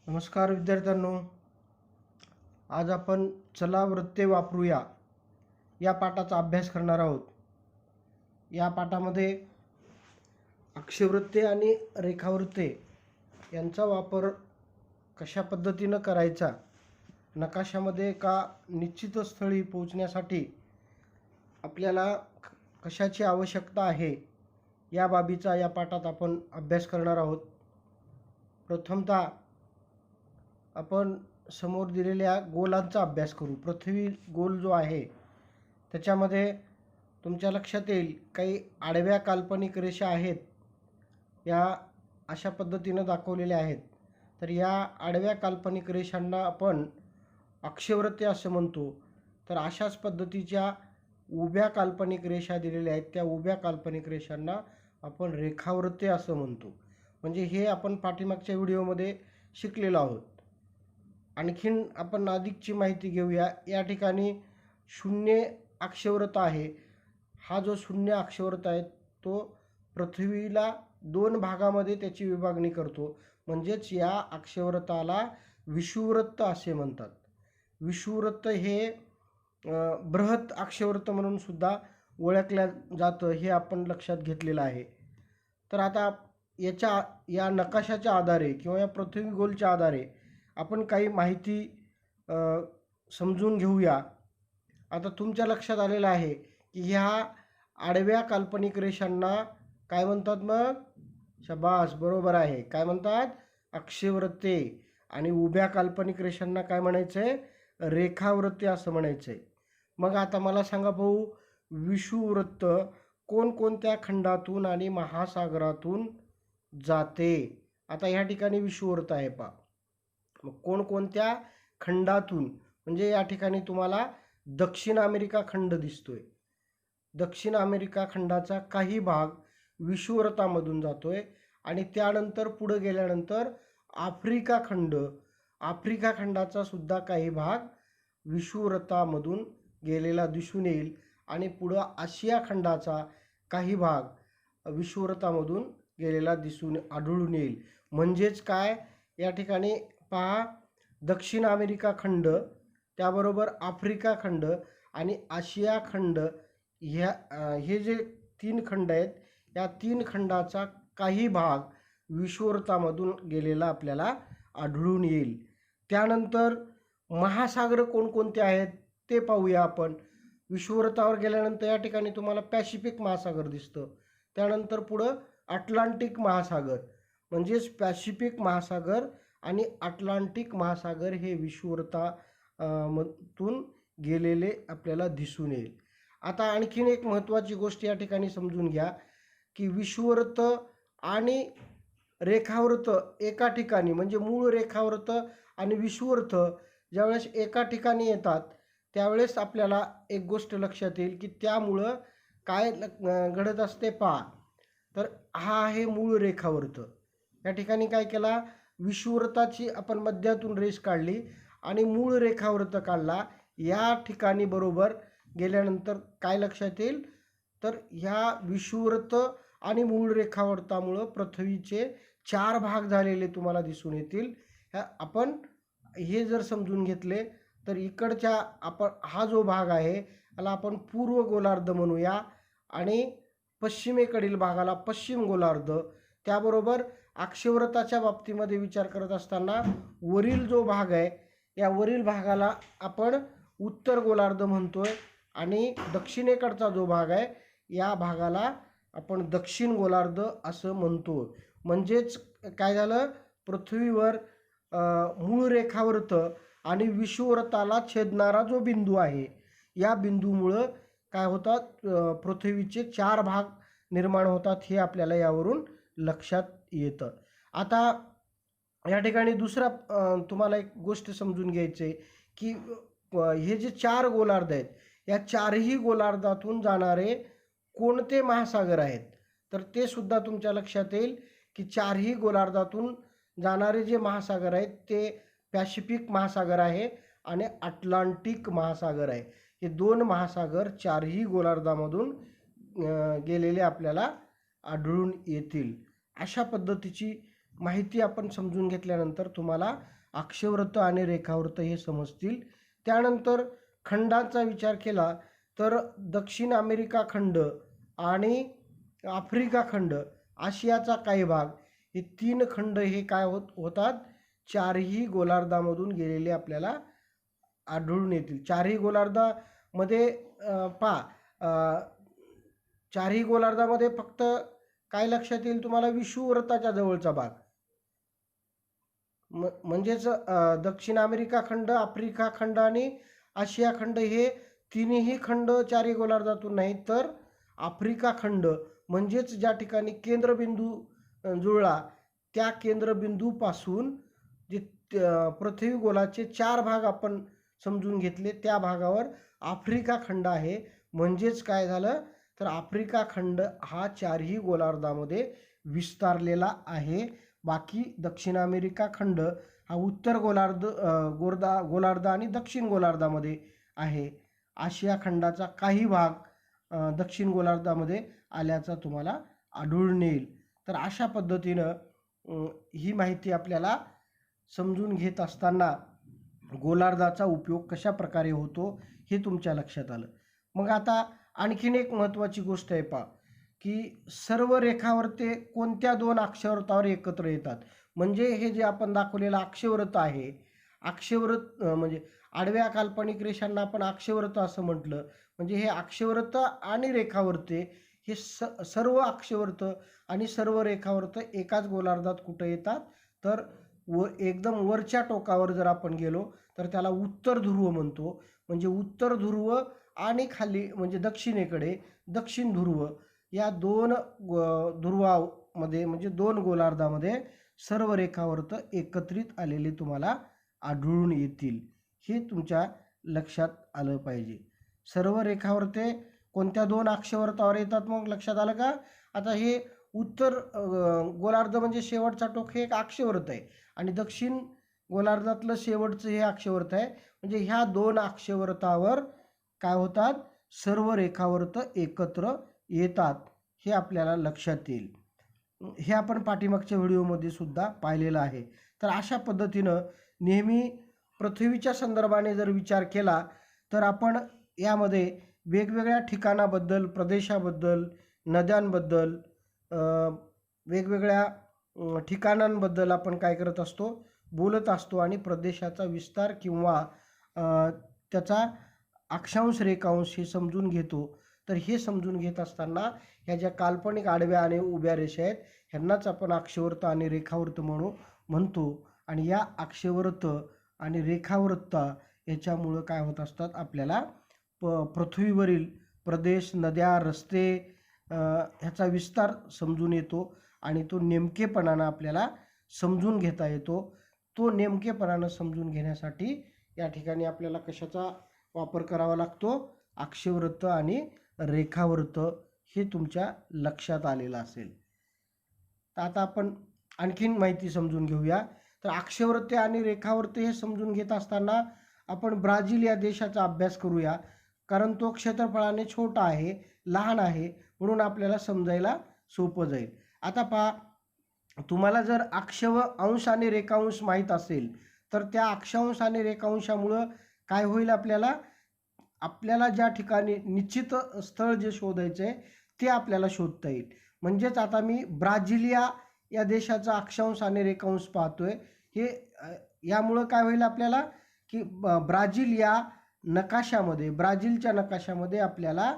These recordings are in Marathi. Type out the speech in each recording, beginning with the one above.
नमस्कार विद्यार्थ्यांनो, आज आपण चला वृत्ते वापरूया या पाठाचा अभ्यास करणार आहोत. या पाठामध्ये अक्षवृत्ते आणि रेखावृत्ते यांचा वापर कशा पद्धतीनं करायचा, नकाशामध्ये का निश्चित स्थळी पोहोचण्यासाठी आपल्याला कशाची आवश्यकता आहे या बाबीचा या पाठात आपण अभ्यास करणार आहोत. प्रथमतः आपण समोर दिलेल्या गोलांचा अभ्यास करू. पृथ्वी गोल जो आहे त्याच्यामध्ये तुमच्या लक्षात येईल काही आडव्या काल्पनिक रेषा आहेत, या अशा पद्धतीनं दाखवलेल्या आहेत. तर या आडव्या काल्पनिक रेषांना आपण अक्षवृत्ते असं म्हणतो. तर अशाच पद्धतीच्या उभ्या काल्पनिक रेषा दिलेल्या आहेत, त्या उभ्या काल्पनिक रेषांना आपण रेखावृत्ते असं म्हणतो. म्हणजे हे आपण पाठीमागच्या व्हिडिओमध्ये शिकलेलो आहोत. आणखीन आपण अधिकची माहिती घेऊया. या ठिकाणी शून्य अक्षवृत्त आहे. हा जो शून्य अक्षवृत्त आहे तो पृथ्वीला दोन भागामध्ये त्याची विभागणी करतो. म्हणजेच या अक्षवृत्ताला विषुववृत्त असे म्हणतात. विषुववृत्त हे बृहत अक्षवृत्त म्हणून सुद्धा ओळखलं जातं, हे आपण लक्षात घेतलेलं आहे. तर आता या नकाशाच्या आधारे किंवा या पृथ्वी गोलच्या आधारे आपण काही माहिती समजून घेऊया. आता तुमच्या लक्षात आलेलं आहे की ह्या आडव्या काल्पनिक रेषांना काय म्हणतात? मग शबास, बरोबर आहे. काय म्हणतात? अक्षवृत्ते. आणि उभ्या काल्पनिक रेषांना काय म्हणायचं आहे? रेखावृत्ते असं म्हणायचं आहे. मग आता मला सांगा भाऊ, विषुववृत्त कोणकोणत्या खंडातून आणि महासागरातून जाते? आता ह्या ठिकाणी विषुववृत्त आहे पहा. मग कोणकोणत्या खंडातून म्हणजे या ठिकाणी तुम्हाला दक्षिण अमेरिका खंड दिसतोय. दक्षिण अमेरिका खंडाचा काही भाग विषुववृत्तामधून जातोय आणि त्यानंतर पुढे गेल्यानंतर आफ्रिका खंडाचा सुद्धा काही भाग विषुववृत्तामधून गेलेला दिसून येईल आणि पुढं आशिया खंडाचा काही भाग विषुववृत्तामधून गेलेला आढळून येईल. म्हणजेच काय, या ठिकाणी पहा, दक्षिण अमेरिका खंड, त्याबरोबर आफ्रिका खंड आणि आशिया खंड, हे जे तीन खंड आहेत, या तीन खंडाचा काही भाग विषुववृत्तामधून गेलेला आपल्याला आढळून येईल. त्यानंतर महासागर कोणकोणते आहेत ते पाहूया आपण. विषुववृत्तावर गेल्यानंतर या ठिकाणी तुम्हाला पॅसिफिक महासागर दिसतं. त्यानंतर पुढं अटलांटिक महासागर, म्हणजेच पॅसिफिक महासागर आणि अटलांटिक महासागर हे विषुववृत्तातून गेलेले आपल्याला दिसून येईल. आता आणखीन एक महत्त्वाची गोष्ट या ठिकाणी समजून घ्या की विषुववृत्त आणि रेखावृत्त एका ठिकाणी, म्हणजे मूळ रेखावृत्त आणि विषुववृत्त ज्यावेळेस एका ठिकाणी येतात त्यावेळेस आपल्याला एक गोष्ट लक्षात येईल की त्यामुळं काय घडत असते पहा. तर हा आहे मूळ रेखावृत्त. या ठिकाणी काय केला, विषुववृत्ताची आपण मध्यातून रेष काढली आणि मूळ रेखावृत्त काढला. या ठिकाणी बरोबर गेल्यानंतर काय लक्षात येईल, तर ह्या विषुववृत्त आणि मूळ रेखावृत्तामुळं पृथ्वीचे 4 भाग झालेले तुम्हाला दिसून येतील. आपण हे जर समजून घेतले तर इकडच्या आपण हा जो भाग आहे याला आपण पूर्व गोलार्ध म्हणूया आणि पश्चिमेकडील भागाला पश्चिम गोलार्ध. त्याबरोबर अक्षवृत्ताच्या बाबतीमध्ये विचार करत असताना वरील जो भाग आहे या वरील भागाला आपण उत्तर गोलार्ध म्हणतोय आणि दक्षिणेकडचा जो भाग आहे या भागाला आपण दक्षिण गोलार्ध असं म्हणतो. म्हणजेच काय झालं, पृथ्वीवर मूळ रेखावृत्त आणि विषुववृत्ताला छेदणारा जो बिंदू आहे या बिंदूमुळं काय होतात, पृथ्वीचे 4 भाग निर्माण होतात, हे आपल्याला यावरून लक्षात येतं. आता या ठिकाणी दुसरा तुम्हाला एक गोष्ट समजून घ्यायची आहे की हे जे 4 गोलार्ध आहेत या 4ही गोलार्धातून जाणारे कोणते महासागर आहेत, तर ते सुद्धा तुमच्या लक्षात येईल की 4ही गोलार्धातून जाणारे जे महासागर आहेत ते पॅसिफिक महासागर आहे आणि अटलांटिक महासागर आहे. हे 2 महासागर 4ही गोलार्धामधून गेलेले आपल्याला आढळून येतील. अशा पद्धतीची माहिती आपण समजून घेतल्यानंतर तुम्हाला अक्षवृत्त आणि रेखावृत्त हे समजतील. त्यानंतर खंडांचा विचार केला तर दक्षिण अमेरिका खंड आणि आफ्रिका खंड, आशियाचा काही भाग, हे 3 खंड हे काय होतात, चारही गोलार्धामधून गेलेले आपल्याला आढळून येतील. चारही गोलार्धामध्ये चारही गोलार्धामध्ये फक्त काय लक्षात येईल तुम्हाला, विषुववृत्ताच्या जवळचा भाग म्हणजेच दक्षिण अमेरिका खंड, आफ्रिका खंड आणि आशिया खंड हे तिन्ही खंड चारही गोलार्धातून नाही, तर आफ्रिका खंड म्हणजेच ज्या ठिकाणी केंद्रबिंदू जुळला त्या केंद्रबिंदूपासून जे पृथ्वी गोलाचे 4 भाग आपण समजून घेतले त्या भागावर आफ्रिका खंड आहे. म्हणजेच काय झालं तर आफ्रिका खंड हा चारही गोलार्धामध्ये विस्तारलेला आहे. बाकी दक्षिण अमेरिका खंड हा उत्तर गोलार्ध आणि दक्षिण गोलार्धामध्ये आहे. आशिया खंडाचा काही भाग दक्षिण गोलार्धामध्ये आल्याचा तुम्हाला आढळून येईल. तर अशा पद्धतीनं ही माहिती आपल्याला समजून घेत असताना गोलार्धाचा उपयोग कशा प्रकारे होतो हे तुमच्या लक्षात आलं. मग आता आणखीन एक महत्त्वाची गोष्ट आहे पहा, की सर्व रेखावृत्ते कोणत्या 2 अक्षवृत्तावर एकत्र येतात. म्हणजे हे जे आपण दाखवलेलं अक्षवृत्त आहे, अक्षवृत्त म्हणजे आडव्या काल्पनिक रेषांना आपण अक्षवृत्त असं म्हटलं. म्हणजे हे अक्षवृत्त आणि रेखावृत्ते हे सर्व अक्षवृत्त आणि सर्व रेखावृत्त एकाच गोलार्धात कुठं येतात, तर एकदम वरच्या टोकावर जर आपण गेलो तर त्याला उत्तर ध्रुव म्हणतो. म्हणजे उत्तर ध्रुव आणि खाली म्हणजे दक्षिणेकडे दक्षिण ध्रुव, या 2 ध्रुवामध्ये म्हणजे 2 गोलार्धामध्ये सर्व रेखावृत्त एकत्रित आलेले तुम्हाला आढळून येतील. हे तुमच्या लक्षात आलं पाहिजे. सर्व रेखावृत्ते कोणत्या 2 अक्षवृत्तावर येतात मग लक्षात आलं का? आता हे उत्तर गोलार्ध म्हणजे शेवटचा टोक हे एक अक्षवृत्त आहे आणि दक्षिण गोलार्धातलं शेवटचं हे अक्षवृत्त आहे. म्हणजे ह्या 2 अक्षवृत्तावर काय होतात, सर्व रेखावृत्त एकत्र येतात. हे आपल्याला लक्षात येईल. हे आपण पाठीमागच्या व्हिडिओमध्ये सुद्धा पाहिलेलं आहे. तर अशा पद्धतीनं नेहमी पृथ्वीच्या संदर्भाने जर विचार केला तर आपण यामध्ये वेगवेगळ्या ठिकाणाबद्दल, प्रदेशाबद्दल, नद्यांबद्दल, वेगवेगळ्या ठिकाणांबद्दल आपण काय करत असतो, बोलत असतो आणि प्रदेशाचा विस्तार किंवा त्याचा अक्षांश रेखांश हे समजून घेतो. तर हे समजून घेत असताना ह्या ज्या काल्पनिक आडव्या आणि उभ्या रेषा आहेत ह्यांनाच आपण अक्षवृत्त आणि रेखावृत्त म्हणतो. आणि या अक्षवृत्त आणि रेखावृत्त याच्यामुळं काय होत असतात, आपल्याला पृथ्वीवरील प्रदेश, नद्या, रस्ते ह्याचा विस्तार समजून येतो आणि तो नेमकेपणानं आपल्याला समजून घेता येतो. तो नेमकेपणानं समजून घेण्यासाठी या ठिकाणी आपल्याला कशाचा वापर करावा लागतो, अक्षवृत्त आणि रेखावृत्त. हे तुमच्या लक्षात आलेलं असेल. तर आता आपण आणखीन माहिती समजून घेऊया. तर अक्षवृत्ते आणि रेखावृत्ते हे समजून घेत असताना आपण ब्राझील या देशाचा अभ्यास करूया. कारण तो क्षेत्रफळाने छोटा आहे, लहान आहे, म्हणून आपल्याला समजायला सोपं जाईल. आता पहा, तुम्हाला जर अक्ष व अंश आणि रेखांश माहीत असेल तर त्या अक्षांश आणि रेखांशामुळं काय होईल, आपल्याला ज्या ठिकाणी निश्चित स्थळ जे शोधायचं आहे ते आपल्याला शोधता येईल. म्हणजेच आता मी ब्राझिलिया या देशाचा अक्षांश आणि रेखांश पाहतोय. हे यामुळं काय होईल आपल्याला, की ब्राझील या नकाशामध्ये, ब्राझीलच्या नकाशामध्ये आपल्याला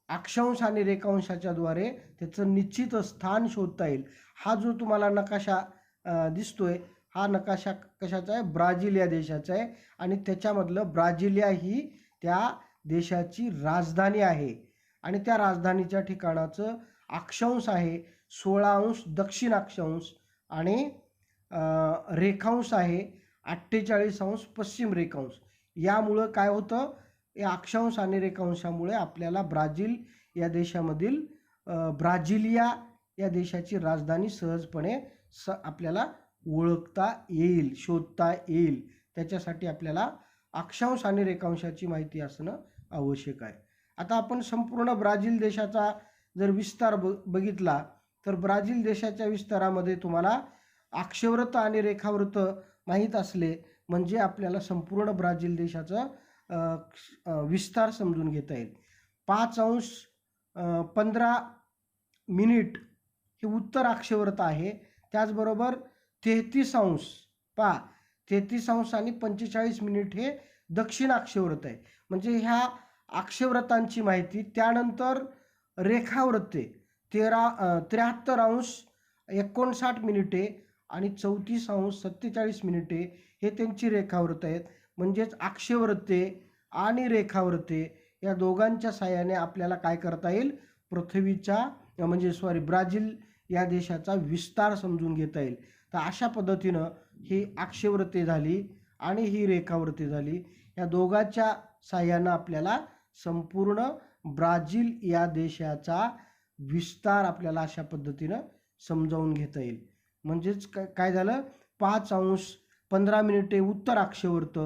अक्षांश आणि रेखांशाच्या द्वारे त्याचं निश्चित स्थान शोधता येईल. हा जो तुम्हाला नकाशा दिसतोय हा नकाशा कशाचा आहे, ब्राझील या देशाचा आहे. आणि त्याच्यामधलं ब्राझिलिया ही त्या देशाची राजधानी आहे आणि त्या राजधानीच्या ठिकाणाचं अक्षांश आहे 16 अंश दक्षिण अक्षांश आणि रेखांश आहे 48 अंश पश्चिम रेखांश. यामुळं काय होतं, या अक्षांश आणि रेखांशामुळे आपल्याला ब्राझील या देशामधील ब्राझिलिया या देशाची राजधानी सहजपणे आपल्याला ओळखता येईल, शोधता येईल. त्याच्यासाठी आपल्याला अक्षांश आणि रेखांशाची माहिती असणं आवश्यक आहे. आता आपण संपूर्ण ब्राझील देशाचा जर विस्तार बघितला तर ब्राझील देशाच्या विस्तारामध्ये तुम्हाला अक्षवृत्त आणि रेखावृत्त माहीत असले म्हणजे आपल्याला संपूर्ण ब्राझील देशाचा विस्तार समजून घेता येईल. 5°15' हे उत्तर अक्षवृत्त आहे. त्याचबरोबर 33° 33° आणि 45' हे दक्षिण अक्षवृत्त आहे. म्हणजे ह्या अक्षवृत्तांची माहिती. त्यानंतर रेखावृत्ते 73°59' आणि 34°47' हे त्यांची रेखावृत्त आहेत. म्हणजेच अक्षवृत्ते आणि रेखावृत्ते या दोघांच्या साहाय्याने आपल्याला काय करता येईल, ब्राझील या देशाचा विस्तार समजून घेता येईल. तर अशा पद्धतीनं ही अक्षवृत्ते झाली आणि ही रेखावृत्ते झाली. या दोघांच्या साहाय्यानं आपल्याला संपूर्ण ब्राझील या देशाचा विस्तार आपल्याला अशा पद्धतीनं समजावून घेता येईल. म्हणजेच काय झालं, 5°15' उत्तर अक्षवृत्त,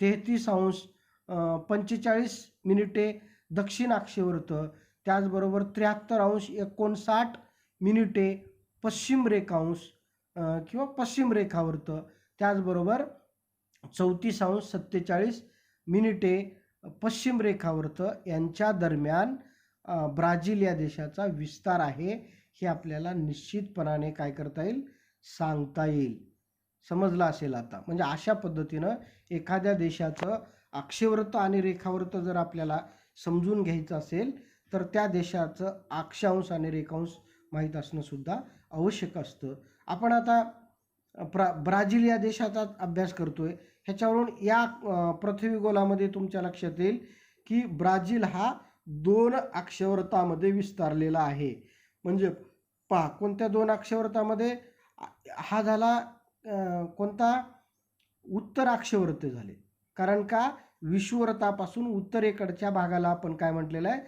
33°45' दक्षिण अक्षवृत्त, त्याचबरोबर 73°59' पश्चिम रेखांश किंवा पश्चिम रेखावृत्त, त्याचबरोबर 34°47' पश्चिम रेखावृत्त यांच्या दरम्यान ब्राझील या देशाचा विस्तार आहे. हे आपल्याला निश्चितपणाने काय करता येईल, सांगता येईल. समजलं असेल आता. म्हणजे अशा पद्धतीनं एखाद्या देशाचं अक्षवृत्त आणि रेखावृत्त जर आपल्याला समजून घ्यायचं असेल तर त्या देशाचं अक्षांश आणि रेखांश माहीत असणं सुद्धा आवश्यक असतं. आपण आता ब्राझील या देशाचा अभ्यास करतोय. ह्याच्यावरून या पृथ्वीगोलामध्ये तुमच्या लक्षात येईल की ब्राझील हा 2 अक्षवृत्तामध्ये विस्तारलेला आहे. म्हणजे कोणत्या 2 अक्षवृत्तामध्ये? हा झाला कोणता? उत्तर अक्षवृत्त झाले. कारण का, विषुववृत्तापासून उत्तरेकडच्या भागाला आपण काय म्हटलेलं आहे,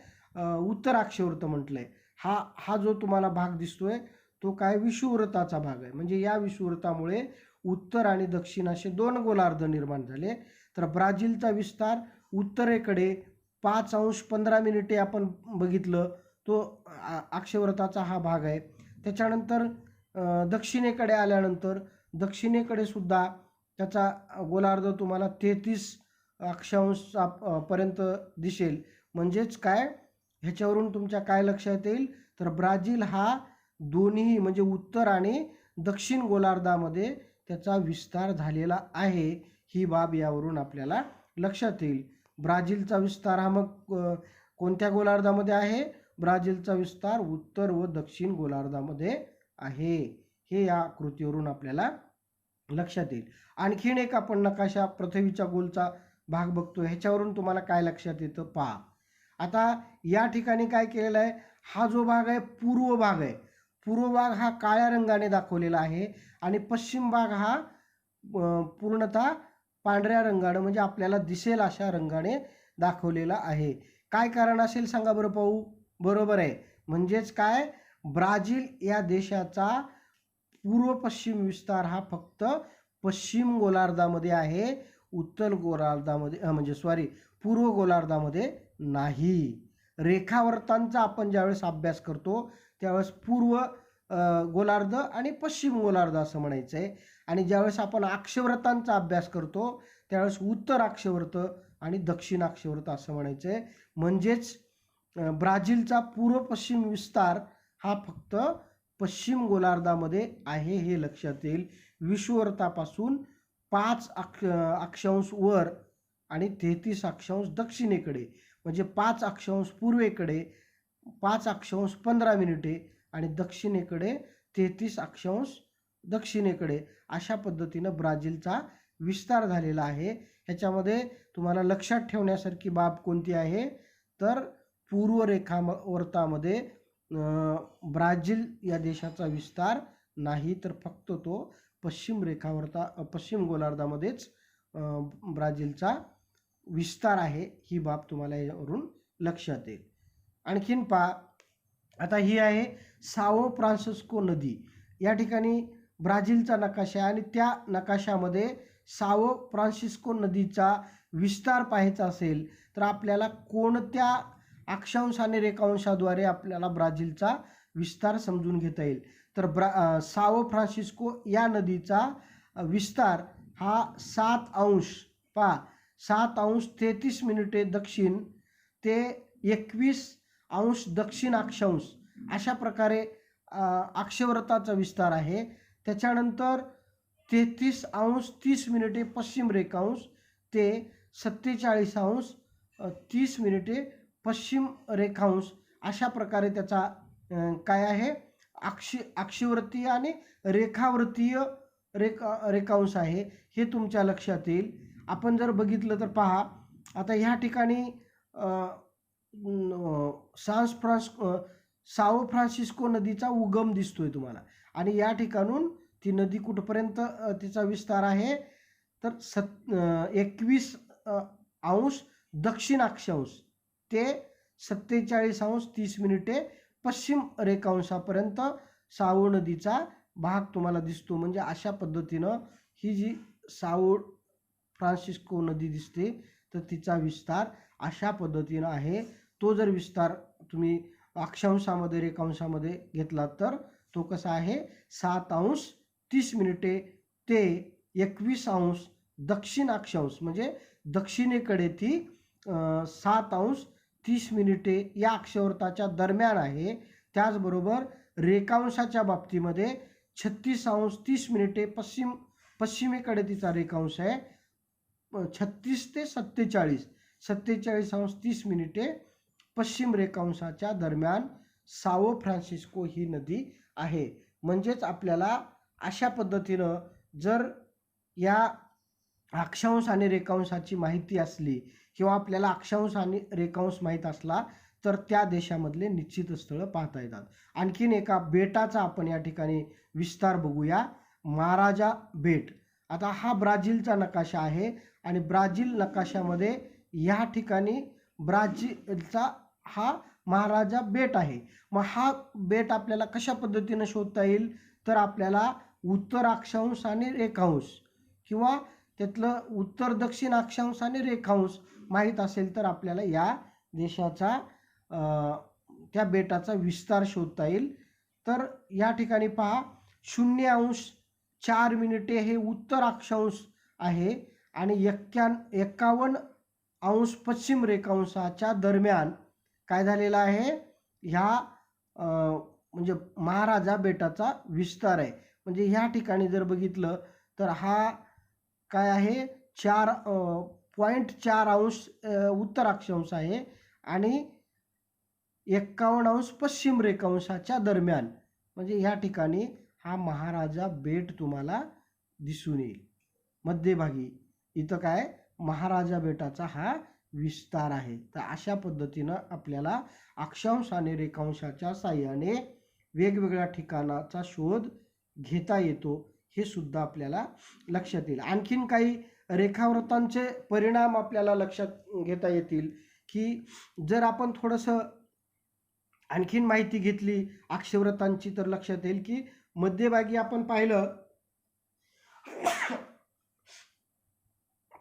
उत्तर अक्षवृत्त म्हटलंय. हा जो तुम्हाला भाग दिसतोय तो काय, विषुववृत्ताचा भाग आहे. म्हणजे या विषुववृत्तामुळे उत्तर आणि दक्षिण असे 2 गोलार्ध निर्माण झाले. तर ब्राझीलचा विस्तार उत्तरेकडे 5°15' आपण बघितलं, तो अक्षवृत्ताचा हा भाग आहे. त्याच्यानंतर दक्षिणेकडे आल्यानंतर दक्षिणेकडे सुद्धा त्याचा गोलार्ध तुम्हाला 33° पर्यंत दिसेल. म्हणजेच काय, ह्याच्यावरून तुमच्या काय लक्षात येईल, तर ब्राझील हा दोन्ही म्हणजे उत्तर आणि दक्षिण गोलार्धामध्ये त्याचा विस्तार झालेला आहे. ही बाब यावरून आपल्याला लक्षात येईल. ब्राझीलचा विस्तार हा मग कोणत्या गोलार्धामध्ये आहे? ब्राझीलचा विस्तार उत्तर व दक्षिण गोलार्धामध्ये आहे. हे या आकृतीवरून आपल्याला लक्षात येईल. आणखीन एक आपण नकाशा पृथ्वीच्या गोलचा भाग बघतोय. ह्याच्यावरून तुम्हाला काय लक्षात येतं पहा. आता या ठिकाणी काय केलेलं आहे, हा जो भाग आहे पूर्व भाग आहे. पूर्व भाग हा काळ्या रंगाने दाखवलेला आहे आणि पश्चिम भाग हा पूर्णतः पांढऱ्या रंगाने म्हणजे आपल्याला दिसेल अशा रंगाने दाखवलेला आहे. काय कारण असेल सांगा बरं पाहू. बरोबर आहे, म्हणजेच काय, ब्राझील या देशाचा पूर्व पश्चिम विस्तार हा फक्त पश्चिम गोलार्धामध्ये आहे, उत्तर गोलार्धामध्ये पूर्व गोलार्धामध्ये नाही. रेखावृत्तांचा आपण ज्यावेळेस अभ्यास करतो त्यावेळेस पूर्व गोलार्ध आणि पश्चिम गोलार्ध असं म्हणायचं आहे. आणि ज्यावेळेस आपण अक्षवृत्तांचा अभ्यास करतो त्यावेळेस उत्तर अक्षवृत्त आणि दक्षिण अक्षवृत्त असं म्हणायचं आहे. म्हणजेच ब्राझीलचा पूर्व पश्चिम विस्तार हा फक्त पश्चिम गोलार्धामध्ये आहे, हे लक्षात येईल. विषुववृत्तापासून 5° वर आणि 33° दक्षिणेकडे, म्हणजे 5° पूर्वेकडे, 5°15' आणि दक्षिणेकडे 33° दक्षिणेकडे, अशा पद्धतीनं ब्राझीलचा विस्तार झालेला आहे. ह्याच्यामध्ये तुम्हाला लक्षात ठेवण्यासारखी बाब कोणती आहे, तर पूर्व रेखावृत्तामध्ये ब्राझील या देशाचा विस्तार नाही, तर फक्त तो पश्चिम गोलार्धामध्येच ब्राझीलचा विस्तार आहे. ही बाब तुम्हाला यावरून लक्षात येईल. आणखीन पहा, आता ही आहे साओ फ्रान्सिस्को नदी. या ठिकाणी ब्राझीलचा नकाशा आहे आणि त्या नकाशामध्ये साओ फ्रान्सिस्को नदीचा विस्तार पाहायचा असेल तर आपल्याला कोणत्या अक्षांश आणि रेखांशाद्वारे आपल्याला ब्राझीलचा विस्तार समजून घेता येईल, तर साओ फ्रान्सिस्को या नदीचा विस्तार हा 7 अंश 7 अंश 33 मिनिटे दक्षिण ते 21 अंश दक्षिण अक्षांश अशा प्रकारे अक्षवृत्ताचा विस्तार आहे. त्याच्यानंतर 33 अंश 30 मिनिटे पश्चिम रेखांश ते 47 अंश 30 मिनिटे पश्चिम रेखांश अशा प्रकारे त्याचा काय आहे अक्षवृत्तीय आणि रेखावृत्तीय रेखांश आहे. हे तुमच्या लक्षात येईल. आपण जर बघितलं तर पहा, आता ह्या ठिकाणी साओ फ्रान्सिस्को नदीचा उगम दिसतोय तुम्हाला आणि या ठिकाणून ती नदी कुठपर्यंत तिचा विस्तार आहे तर 21 अंश दक्षिण अक्षांश ते 47 अंश 30 मिनिटे पश्चिम रेखांशापर्यंत साओ नदीचा भाग तुम्हाला दिसतो. म्हणजे अशा पद्धतीनं ही जी साओ फ्रान्सिस्को नदी दिसते तर तिचा विस्तार अशा पद्धतीनं आहे. तो जर विस्तार तुम्ही अक्षांशामध्ये रेखांशामध्ये घेतला तर तो कसा आहे 7 अंश 30 मिनिटे ते 21 अंश दक्षिण अक्षांश म्हणजे दक्षिणेकडे ती 7 अंश 30 मिनिटे या अक्षवृत्ताच्या दरम्यान आहे. त्याचबरोबर रेखांशाच्या बाबतीमध्ये 36 अंश 30 मिनिटे पश्चिमेकडे तिचा रेखांश आहे. 36 ते 47 अंश 30 मिनिटे पश्चिम रेखांशाच्या दरम्यान साओ फ्रान्सिस्को ही नदी आहे. म्हणजेच आपल्याला अशा पद्धतीनं जर या अक्षांश आणि रेखांशाची माहिती असली किंवा आपल्याला अक्षांश आणि रेखांश माहीत असला तर त्या देशामधले निश्चित स्थळं पाहता येतात. आणखीन एका बेटाचा आपण या ठिकाणी विस्तार बघूया. महाराजा बेट. आता हा ब्राझीलचा नकाशा आहे आणि ब्राझील नकाशामध्ये या ठिकाणी ब्राझीलचा हा महाराजा बेट आहे. मग हा बेट आपल्याला कशा पद्धतीनं शोधता येईल तर आपल्याला उत्तर अक्षांश आणि रेखांश किंवा त्यातलं उत्तर दक्षिण अक्षांश आणि रेखांश माहीत असेल तर आपल्याला या देशाचा त्या बेटाचा विस्तार शोधता येईल. तर या ठिकाणी पहा 0 अंश 4 मिनिटे हे उत्तर अक्षांश आहे आणि 51 अंश पश्चिम रेखांशाच्या दरम्यान काय झालेला आहे ह्या म्हणजे महाराजा बेटाचा विस्तार आहे. म्हणजे ह्या ठिकाणी जर बघितलं तर हा काय आहे 4.4 अंश उत्तर अक्षांश आहे आणि 51 अंश पश्चिम रेखांशाच्या दरम्यान. म्हणजे ह्या ठिकाणी हा महाराजा बेट तुम्हाला दिसून येईल मध्यभागी. इथं काय महाराजा बेटाचा हा विस्तार आहे. तर अशा पद्धतीनं आपल्याला अक्षांश आणि रेखांशाच्या साहाय्याने वेगवेगळ्या ठिकाणाचा शोध घेता येतो. हे सुद्धा आपल्याला लक्षात येईल. आणखीन काही रेखावृत्तांचे परिणाम आपल्याला लक्षात घेता येतील की जर आपण थोडंसं आणखीन माहिती घेतली अक्षवृत्तांची तर लक्षात येईल की मध्यभागी आपण पाहिलं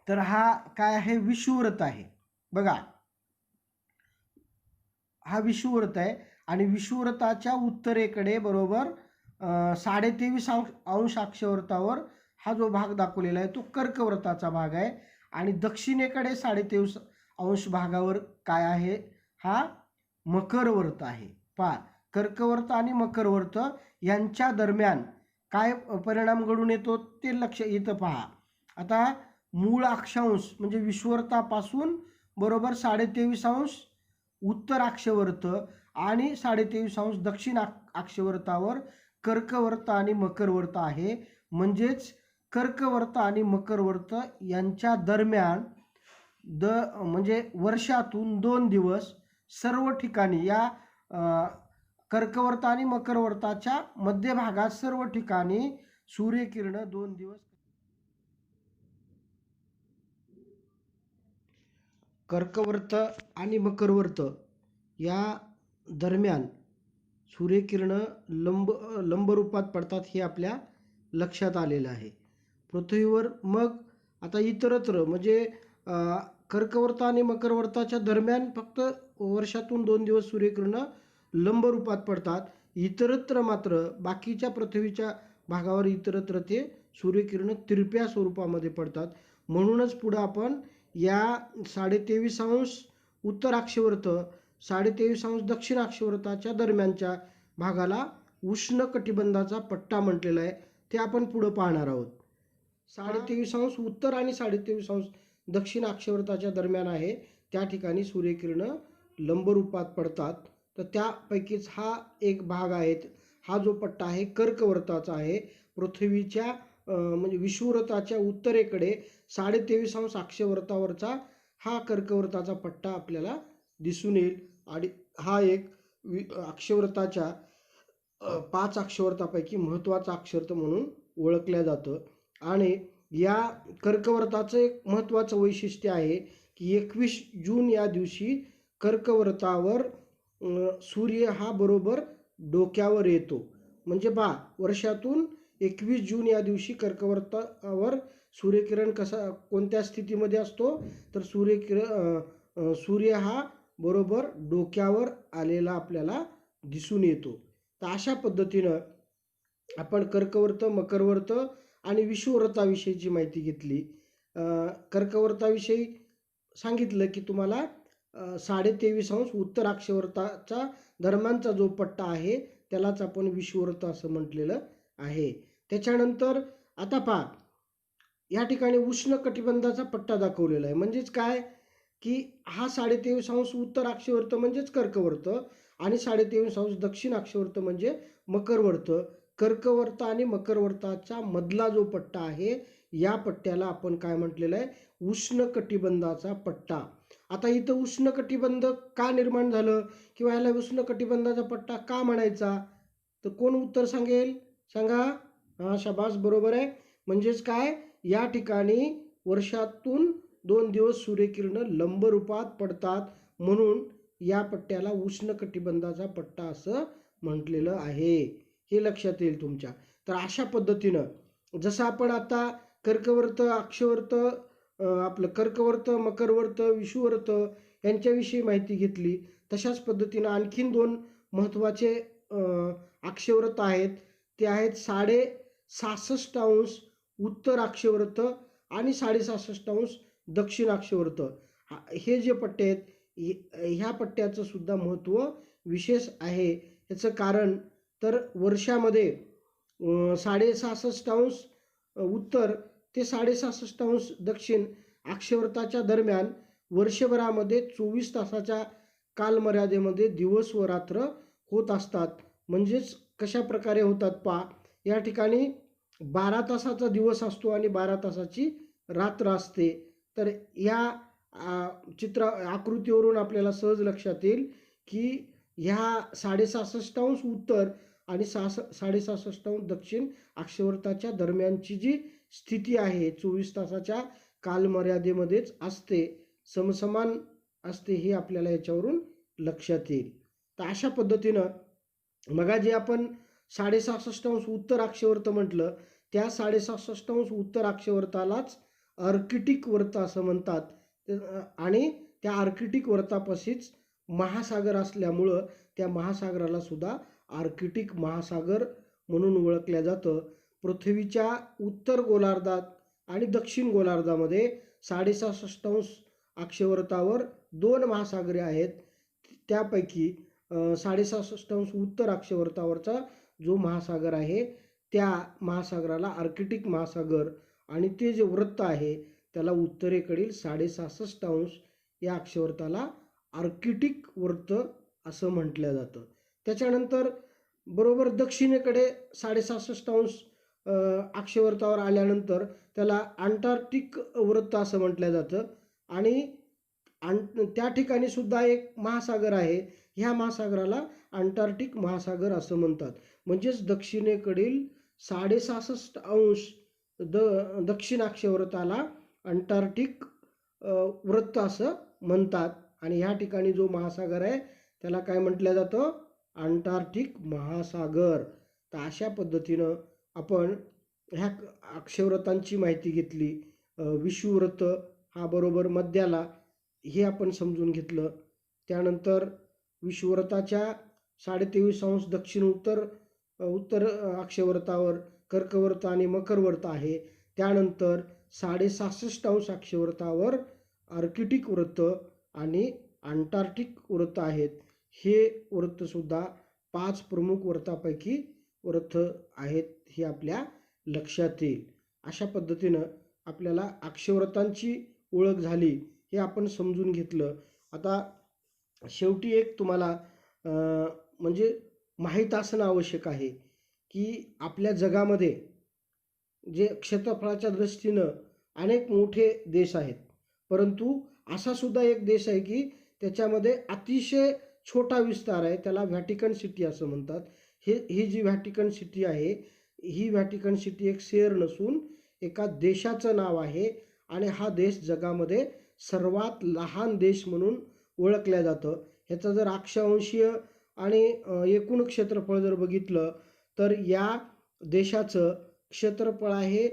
तर हा काय आहे विषुववृत्त आहे. बघा हा विषुववृत्त आहे आणि विषुववृत्ताच्या उत्तरेकडे बरोबर 23.5 अंश अक्षवृत्तावर हा जो भाग दाखवलेला आहे तो कर्कवृत्ताचा भाग आहे आणि दक्षिणेकडे 23.5 अंश भागावर काय आहे हा मकरवृत्त आहे. पहा कर्कवृत्त आणि मकरवृत्त यांच्या दरम्यान काय परिणाम घडून येतो ते लक्ष इथं पहा. आता मूळ अक्षांश म्हणजे विषुववृत्तापासून बरोबर 23.5 अंश उत्तर अक्षवृत्त आणि 23.5 अंश दक्षिण अक्षवृत्तावर कर्कवृत्त आणि मकरवृत्त आहे. म्हणजेच कर्कवृत्त आणि मकरवृत्त यांच्या दरम्यान म्हणजे वर्षातून 2 दिवस सर्व ठिकाणी या कर्कवृत्त आणि मकरवृत्ताच्या मध्यभागात सर्व ठिकाणी सूर्यकिरण 2 दिवस कर्कवृत्त आणि मकरवृत्त या दरम्यान सूर्यकिरणं लंब रूपात पडतात हे आपल्या लक्षात आलेलं आहे पृथ्वीवर. मग आता इतरत्र म्हणजे कर्कवृत्त आणि मकरवृत्ताच्या दरम्यान फक्त वर्षातून 2 दिवस सूर्यकिरणं लंब रूपात पडतात. इतरत्र मात्र बाकीच्या पृथ्वीच्या भागावर इतरत्र ते सूर्यकिरण तिरप्या स्वरूपामध्ये पडतात. म्हणूनच पुढं आपण या 23.5 उत्तर अक्षवर्त 23.5 दक्षिण अक्षवर्ताच्या दरम्यानच्या भागाला उष्ण कटिबंधाचा पट्टा म्हटलेला आहे. ते आपण पुढं पाहणार आहोत. 23.5 उत्तर आणि 23.5 दक्षिण अक्षवर्ताच्या दरम्यान आहे, त्या ठिकाणी सूर्यकिरणं लंबरूपात पडतात. तर त्यापैकीच हा एक भाग आहे. हा जो पट्टा आहे कर्कवर्ताचा आहे. पृथ्वीच्या म्हणजे विषुववृत्ताच्या उत्तरेकडे 23.5 अक्षवर्तावरचा हा कर्कवर्ताचा पट्टा आपल्याला दिसून येईल. आणि हा एक अक्षवर्ताच्या 5 अक्षवर्तापैकी महत्त्वाचा अक्षवर्त म्हणून ओळखल्या जातं. आणि या कर्कवर्ताचं एक महत्त्वाचं वैशिष्ट्य आहे की 21 जून या दिवशी कर्कवर्तावर सूर्य हा बरोबर डोक्यावर येतो. म्हणजे वर्षातून 21 जून या दिवशी कर्कवर्तावर सूर्यकिरण कोणत्या स्थितीमध्ये असतो, तर सूर्य हा बरोबर डोक्यावर आलेला आपल्याला दिसून येतो. तर अशा पद्धतीनं आपण कर्कवर्त, मकरवर्त आणि विषुववृत्ताविषयीची माहिती घेतली. कर्कवर्ताविषयी सांगितलं की तुम्हाला 23.5 उत्तर अक्षवर्ताचा दरम्यानचा जो पट्टा आहे त्यालाच आपण विषुववृत्त असं म्हटलेलं आहे. त्याच्यानंतर आता पहा, या ठिकाणी उष्ण कटिबंधाचा पट्टा दाखवलेला आहे. म्हणजेच काय की हा 23.5 उत्तर अक्षवर्त म्हणजेच कर्कवर्त आणि 23.5 दक्षिण अक्षवर्त म्हणजे मकरवर्त. कर्कवर्त आणि मकरवर्ताचा मधला जो पट्टा आहे या पट्ट्याला आपण काय म्हटलेलं आहे, उष्ण कटिबंधाचा पट्टा. आता इथं उष्ण कटिबंध का निर्माण झालं किंवा याला उष्ण कटिबंधाचा पट्टा का म्हणायचा, तर कोण उत्तर सांगेल सांगा. हा, शाबास, बरोबर आहे. म्हणजेच काय, या ठिकाणी वर्षातून 2 दिवस सूर्यकिरणं लंब रूपात पडतात, म्हणून या पट्ट्याला उष्ण कटिबंधाचा पट्टा असं म्हटलेलं आहे. हे लक्षात येईल तुमच्या. तर अशा पद्धतीनं जसं आपण आता कर्कवर्त, अक्षवर्त, आपलं कर्कवर्त, मकरवर्त, विषुववर्त यांच्याविषयी माहिती घेतली, तशाच पद्धतीनं आणखीन 2 महत्त्वाचे अक्षवर्त आहेत. ते आहेत 66.5 उत्तर अक्षवर्त आणि 66.5 दक्षिण अक्षवर्त. हे जे पट्टे आहेत ह्या पट्ट्याचं सुद्धा महत्त्व विशेष आहे. याचं कारण तर वर्षामध्ये 66.5 उत्तर ते 66.5 दक्षिण अक्षवर्ताच्या दरम्यान वर्षभरामध्ये 24 तासाच्या कालमर्यादेमध्ये दिवस व रात्र होत असतात. म्हणजेच कशा प्रकारे होतात पहा, या ठिकाणी 12 तासाचा दिवस असतो आणि 12 तासाची रात्र असते. तर या आकृतीवरून आपल्याला सहज लक्षात येईल की ह्या 66.5 उत्तर आणि 66.5 दक्षिण अक्षवर्ताच्या दरम्यानची जी स्थिती आहे 24 तासाच्या कालमर्यादेमध्येच असते, समसमान असते, हे आपल्याला याच्यावरून लक्षात येईल. तर अशा पद्धतीनं मग जे आपण 66.5 उत्तर अक्षवर्त म्हटलं, त्या 66.5 उत्तर अक्षवर्तालाच आर्क्टिक वर्त असं म्हणतात. आणि त्या आर्क्टिक वर्तापाशीच महासागर असल्यामुळं त्या महासागराला सुद्धा आर्क्टिक महासागर म्हणून ओळखल्या जातं. पृथ्वीच्या उत्तर गोलार्धात आणि दक्षिण गोलार्धामध्ये 66.5 अक्षवर्तावर 2 महासागरे आहेत. त्यापैकी 66.5 उत्तर अक्षवर्तावरचा जो महासागर आहे त्या महासागराला आर्क्टिक महासागर आणि ते जे वृत्त आहे त्याला उत्तरेकडील 66.5 या अक्षवर्ताला आर्क्टिक वर्त असं म्हटलं जातं. त्याच्यानंतर बरोबर दक्षिणेकडे 66.5 अक्षवर्तावर आल्यानंतर त्याला अंटार्क्टिक वृत्त असं म्हटलं जातं. आणि त्या ठिकाणी सुद्धा एक महासागर आहे, ह्या महासागराला अंटार्क्टिक महासागर असं म्हणतात. म्हणजेच दक्षिणेकडील 66.5 दक्षिण अक्षवर्ताला अंटार्क्टिक वृत्त असं म्हणतात. आणि ह्या ठिकाणी जो महासागर आहे त्याला काय म्हटलं जातं, अंटार्क्टिक महासागर. तर अशा पद्धतीनं आपण ह्या अक्षवर्तांची माहिती घेतली. विषुववृत्त हा बरोबर मध्याला, हे आपण समजून घेतलं. त्यानंतर विषुववृत्ताच्या 23.5 दक्षिण उत्तर उत्तर अक्षवृत्तावर कर्कवृत्त आणि मकरवृत्त आहे. त्यानंतर 66.5 अक्षवृत्तावर आर्क्टिक वृत्त आणि अंटार्क्टिक वृत्त आहेत. हे वृत्तसुद्धा 5 प्रमुख वृत्तापैकी वृत्त आहेत, हे आपल्या लक्षात येईल. अशा पद्धतीनं आपल्याला अक्षवृत्तांची ओळख झाली, हे आपण समजून घेतलं. आता शेवटी एक तुम्हाला म्हणजे माहीत असणं आवश्यक आहे की आपल्या जगामध्ये जे क्षेत्रफळाच्या दृष्टीनं अनेक मोठे देश आहेत, परंतु असा सुद्धा एक देश आहे की त्याच्यामध्ये अतिशय छोटा विस्तार आहे, त्याला व्हॅटिकन सिटी असं म्हणतात. ही जी व्हॅटिकन सिटी आहे, ही व्हॅटिकन सिटी एक शहर नसून एका देशाचं नाव आहे आणि हा देश जगामध्ये सर्वात लहान देश म्हणून ओळखल्या जातं. ह्याचं जर अक्षांशीय आणि एकूण क्षेत्रफळ जर बघितलं तर या देशाचं क्षेत्रफळ आहे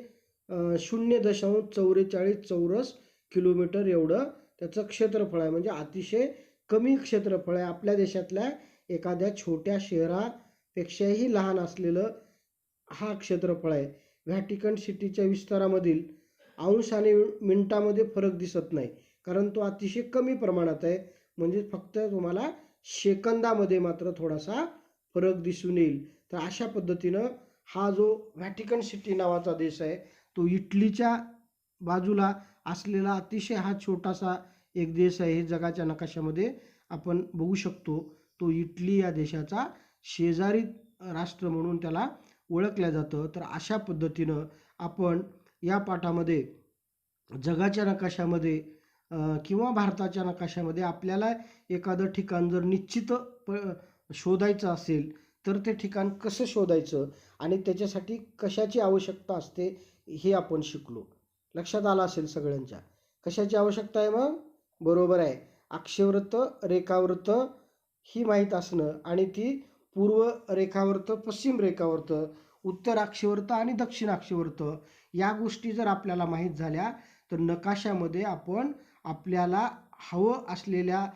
0.44 चौरस किलोमीटर एवढं त्याचं क्षेत्रफळ आहे. म्हणजे अतिशय कमी क्षेत्रफळ आहे. आपल्या देशातल्या एखाद्या छोट्या शहरापेक्षाही लहान असलेलं हा क्षेत्रफळ आहे. व्हॅटिकन सिटीच्या विस्तारामधील अंश आणि मिनिटामध्ये फरक दिसत नाही, कारण तो अतिशय कमी प्रमाणात आहे. म्हणजे फक्त तुम्हाला सेकंदामध्ये मात्र थोडासा फरक दिसून येईल. तर अशा पद्धतीनं हा जो व्हॅटिकन सिटी नावाचा देश आहे, तो इटलीच्या बाजूला असलेला अतिशय हा छोटासा एक देश आहे. हे जगाच्या नकाशामध्ये आपण बघू शकतो. तो इटली या देशाचा शेजारी राष्ट्र म्हणून त्याला ओळखलं जातं. तर अशा पद्धतीनं आपण या पाठामध्ये जगाच्या नकाशामध्ये किंवा भारताच्या नकाशामध्ये आपल्याला एखादं ठिकाण जर निश्चित शोधायचं असेल तर ते ठिकाण कसं शोधायचं आणि त्याच्यासाठी कशाची आवश्यकता असते हे आपण शिकलो. लक्षात आलं असेल सगळ्यांच्या. कशाची आवश्यकता आहे मग? बरोबर आहे, अक्षवृत्त, रेखावृत्त ही माहीत असणं आणि ती पूर्व रेखावृत्त, पश्चिम रेखावृत्त, उत्तर अक्षवृत्त आणि दक्षिण अक्षवृत्त या गोष्टी जर आपल्याला माहीत झाल्या तर नकाशामध्ये आपण आपल्याला हवं असलेल्या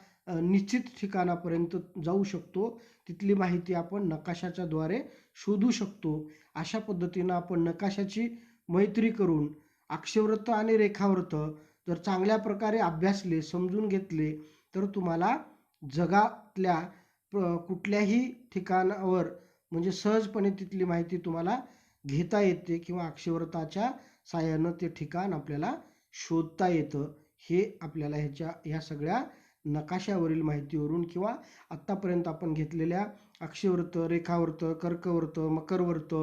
निश्चित ठिकाणापर्यंत जाऊ शकतो. तिथली माहिती आपण नकाशाच्या द्वारे शोधू शकतो. अशा पद्धतीनं आपण नकाशाची मैत्री करून अक्षवृत्त आणि रेखावृत्त जर चांगल्या प्रकारे अभ्यासले, समजून घेतले तर तुम्हाला जगातल्या कुठल्याही ठिकाणावर म्हणजे सहजपणे तिथली माहिती तुम्हाला घेता येते किंवा अक्षवृत्ताच्या साहाय्यानं ते ठिकाण आपल्याला शोधता येतं. हे आपल्याला ह्या सगळ्या नकाशावरील माहितीवरून किंवा आत्तापर्यंत आपण घेतलेल्या अक्षवृत्त, रेखावृत्त, कर्कवृत्त, मकरवृत्त,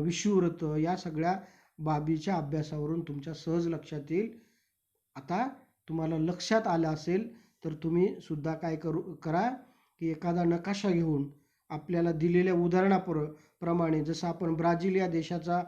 विषुवृत्त या सगळ्या बाबीच्या अभ्यासावरून तुमच्या सहज लक्षात येईल. आता तुम्हाला लक्षात आलं असेल तर तुम्ही सुद्धा काय करा की एखादा नकाशा घेऊन आपल्याला दिलेल्या उदाहरणाप्रमाणे, जसं आपण ब्राझील या देशाचा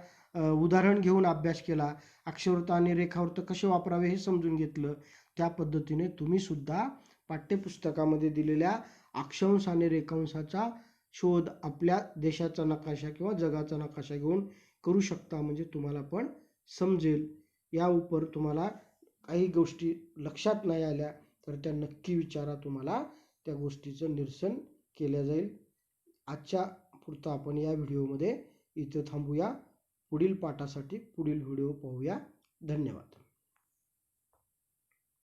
उदाहरण घेऊन अभ्यास केला, अक्षवृत्त आणि रेखावृत्त कसे वापरावे हे समजून घेतलं, त्या पद्धतीने तुम्ही सुद्धा पाठ्यपुस्तकामध्ये दिलेल्या अक्षांश आणि रेखांशाचा शोध आपल्या देशाचा नकाशा किंवा जगाचा नकाशा घेऊन करू शकता. म्हणजे तुम्हाला पण समजेल. या उपर तुम्हाला काही गोष्टी लक्षात नाही आल्या तर त्या नक्की विचारा, तुम्हाला त्या गोष्टीचं निरसन केलं जाईल. आजच्या पुरता आपण या व्हिडिओमध्ये इथं थांबूया. पुढील पाठासाठी पुढील व्हिडिओ पाहूया. धन्यवाद.